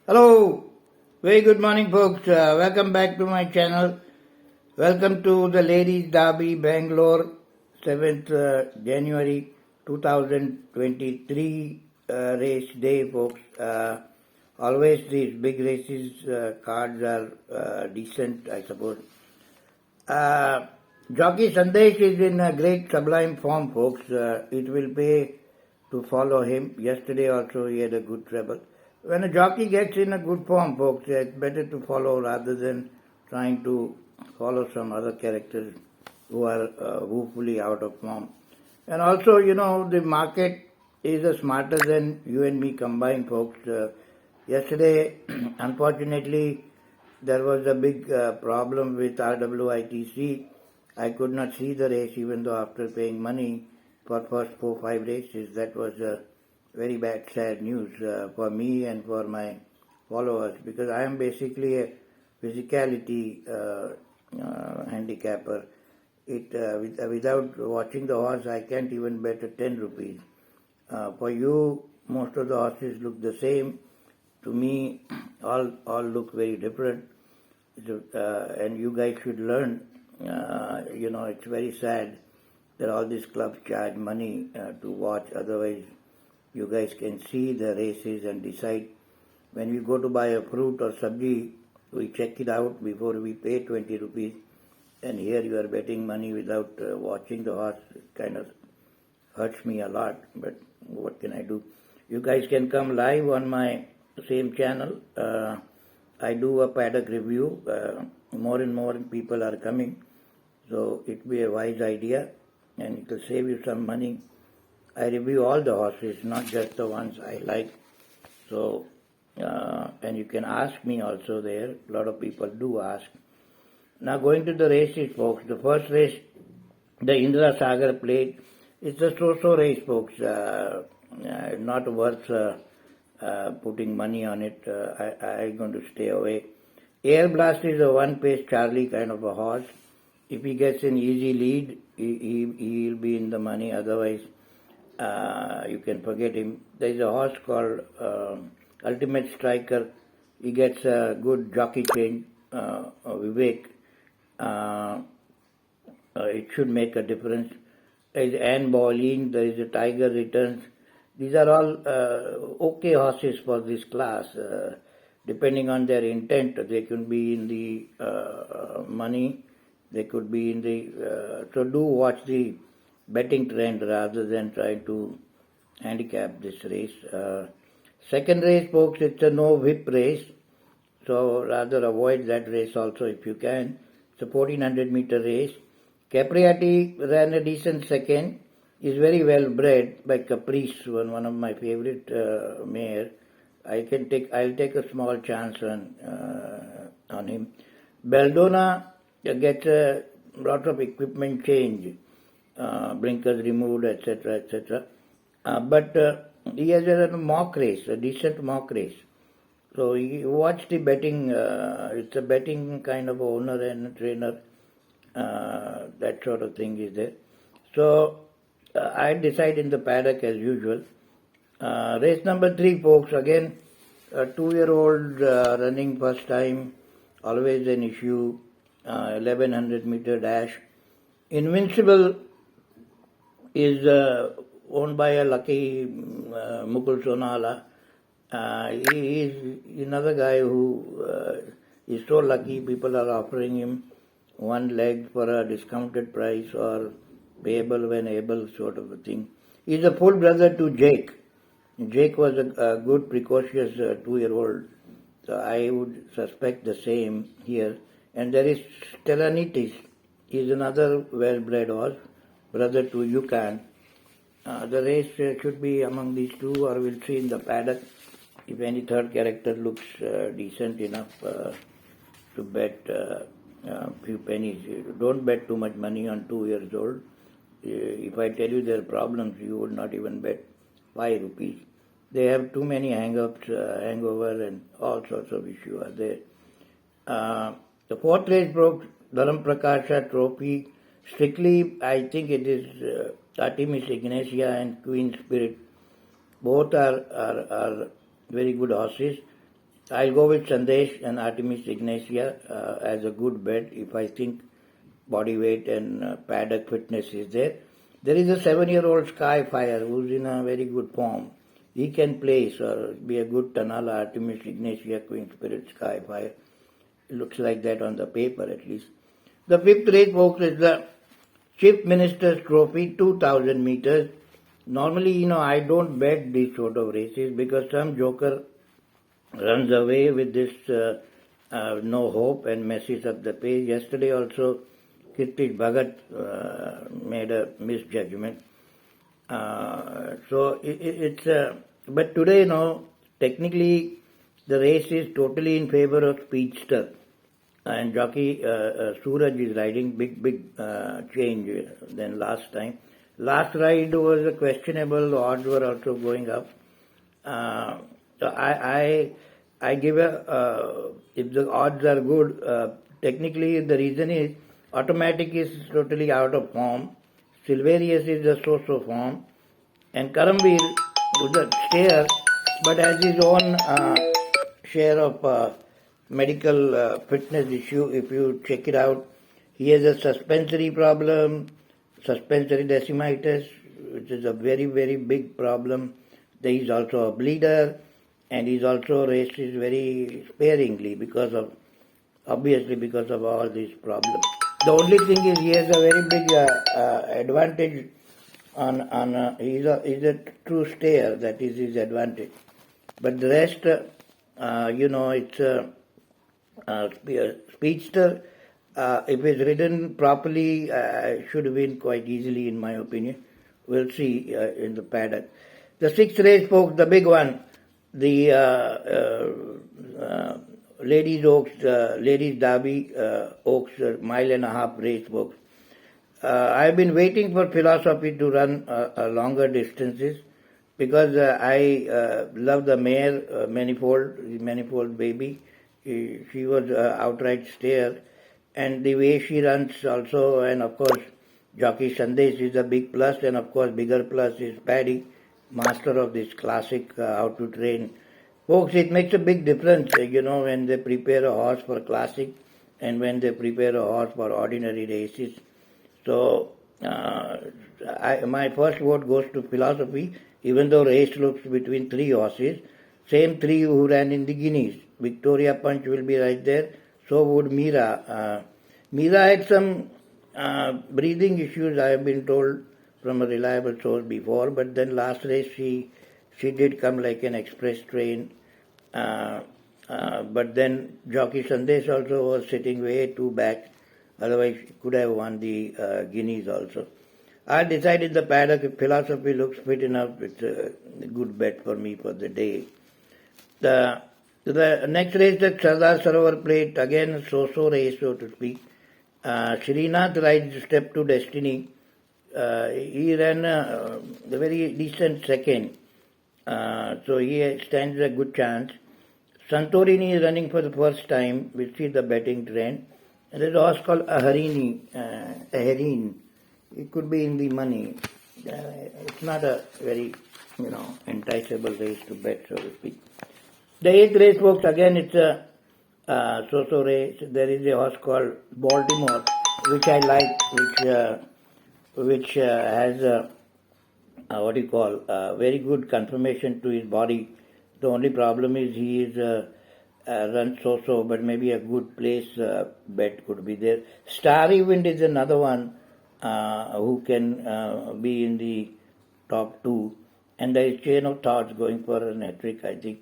Hello, very good morning, folks. Welcome back to my channel. Welcome to the Ladies Derby Bangalore, 7th January 2023 race day, folks. Always these big races cards are decent, I suppose. Jockey Sandesh is in a great sublime form, folks. It will pay to follow him. Yesterday also he had a good treble. When a jockey gets in a good form, folks, it's better to follow rather than trying to follow some other characters who are woefully out of form. And also, the market is smarter than you and me combined, folks. Yesterday, unfortunately, there was a big problem with RWITC. I could not see the race even though after paying money for first 4-5 races. That was very bad, sad news for me and for my followers, because I am basically a physicality handicapper. Without watching the horse, I can't even bet at 10 rupees. For you, most of the horses look the same. To me, all look very different. And you guys should learn. It's very sad that all these clubs charge money to watch. Otherwise, you guys can see the races and decide. When we go to buy a fruit or sabji, we check it out before we pay 20 rupees. And here you are betting money without watching the horse. It kind of hurts me a lot, but what can I do? You guys can come live on my same channel. I do a paddock review. More and more people are coming. So it will be a wise idea and it will save you some money. I review all the horses, not just the ones I like. So, and you can ask me also there. A lot of people do ask. Now going to the races, folks. The first race, the Indra Sagar Plate, it's a so-so race, folks. Not worth putting money on it. I'm going to stay away. Air Blast is a one-pace Charlie kind of a horse. If he gets an easy lead, he'll be in the money. Otherwise, you can forget him. There is a horse called Ultimate Striker. He gets a good jockey change, Vivek. It should make a difference. There is Anne Boleyn. There is a Tiger Returns. These are all okay horses for this class. Depending on their intent, they can be in the money. They could be in the... so do watch the betting trend rather than trying to handicap this race. Second race, folks, it's a no whip race. So rather avoid that race also if you can. It's a 1400 meter race. Capriati ran a decent second. Is very well bred by Caprice, one of my favorite mare. I'll take a small chance on him. Beldona gets a lot of equipment change, blinkers removed, etc., etc. But he has a mock race, a decent mock race. So you watch the betting. It's a betting kind of owner and trainer. That sort of thing is there. So I decide in the paddock as usual. Race number 3, folks. Again, a 2-year-old running first time. Always an issue. 1100 meter dash. Invincible is owned by a lucky Mukul Sonala. He is another guy who is so lucky. People are offering him one leg for a discounted price or payable when able sort of a thing. He's a full brother to Jake. Jake was a good precocious 2-year-old. So I would suspect the same here. And there is Stellanitis. He's another well-bred horse, brother to Yukon. The race should be among these two, or we'll see in the paddock if any third character looks decent enough to bet a few pennies. Don't bet too much money on 2 years old. If I tell you their problems, you would not even bet 5 rupees. They have too many hang-ups, hangover, and all sorts of issues are there. The fourth race broke Dharam Prakasha Trophy. Strictly, I think it is Artemis, Ignacia and Queen Spirit. Both are very good horses. I'll go with Sandesh and Artemis ignacia as a good bet if I think body weight and paddock fitness is there. There is a 7-year-old Skyfire who's in a very good form. He can place or be a good Tanala, Artemis ignacia, Queen Spirit, Skyfire. It looks like that on the paper at least. The fifth race, folks, is the Chief Minister's Trophy, 2000 meters. Normally, I don't bet these sort of races because some joker runs away with this no hope and messes up the pace. Yesterday also, Kirti Bhagat made a misjudgment. But today, technically the race is totally in favor of Speedster. And jockey Suraj is riding big change than last time. Last ride was a questionable, odds were also going up. So I give if the odds are good, technically the reason is Automatic is totally out of form, Silverius is a so-so form, and Karambir was a stayer, but has his own share of medical fitness issue. If you check it out, he has a suspensory problem, suspensory decimitis, which is a very big problem. There is also a bleeder, and he's also races very sparingly obviously because of all these problems. The only thing is he has a very big advantage on he's a true stayer, that is his advantage. But the rest, it's a speedster. If it's ridden properly, should win quite easily in my opinion. We'll see in the paddock. The sixth race, folks, the big one, the Ladies Derby Oaks mile-and-a-half race, folks. I've been waiting for Philosophy to run longer distances because I love the mare Manifold baby. She was outright stayer, and the way she runs also, and of course jockey Sandesh is a big plus, and of course bigger plus is Paddy, master of this classic how to train. Folks, it makes a big difference, when they prepare a horse for classic and when they prepare a horse for ordinary races. So, my first vote goes to Philosophy, even though race looks between three horses. Same three who ran in the Guineas. Victoria Punch will be right there. So would Mira. Mira had some breathing issues, I have been told from a reliable source before, but then last race she did come like an express train. But then jockey Sandesh also was sitting way too back. Otherwise, she could have won the Guineas also. I decided the paddock Philosophy looks fit enough. It's a good bet for me for the day. The next race, the Sardar Sarovar Plate, again so-so race, so to speak. Srinath rides Step to Destiny. He ran a very decent second. So he stands a good chance. Santorini is running for the first time. We'll see the betting trend. And there's a horse called Aharini. It could be in the money. It's not a very, enticable race to bet, so to speak. The eighth race, folks, again it's a so-so race. There is a horse called Baltimore, which I like, which has a very good conformation to his body. The only problem is he is runs so-so, but maybe a good place bet could be there. Starry Wind is another one who can be in the top two. And there is Chain of Thoughts going for an hat-trick, I think,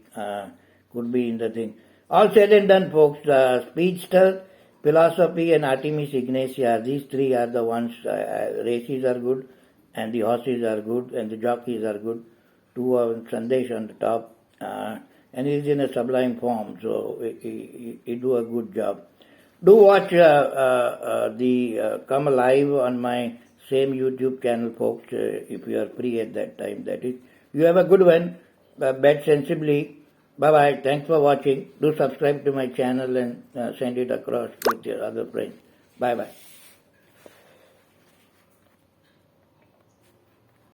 could be in the thing. All said and done, folks. Speedster, Philosophy and Artemis ignacia, these three are the ones. Races are good, and the horses are good, and the jockeys are good. Two are Sandesh on the top, and he's in a sublime form, so he do a good job. Do watch the Come Alive on my same YouTube channel, folks, if you are free at that time, that is. You have a good one. Bet sensibly. Bye-bye. Thanks for watching. Do subscribe to my channel and send it across with your other friends. Bye-bye.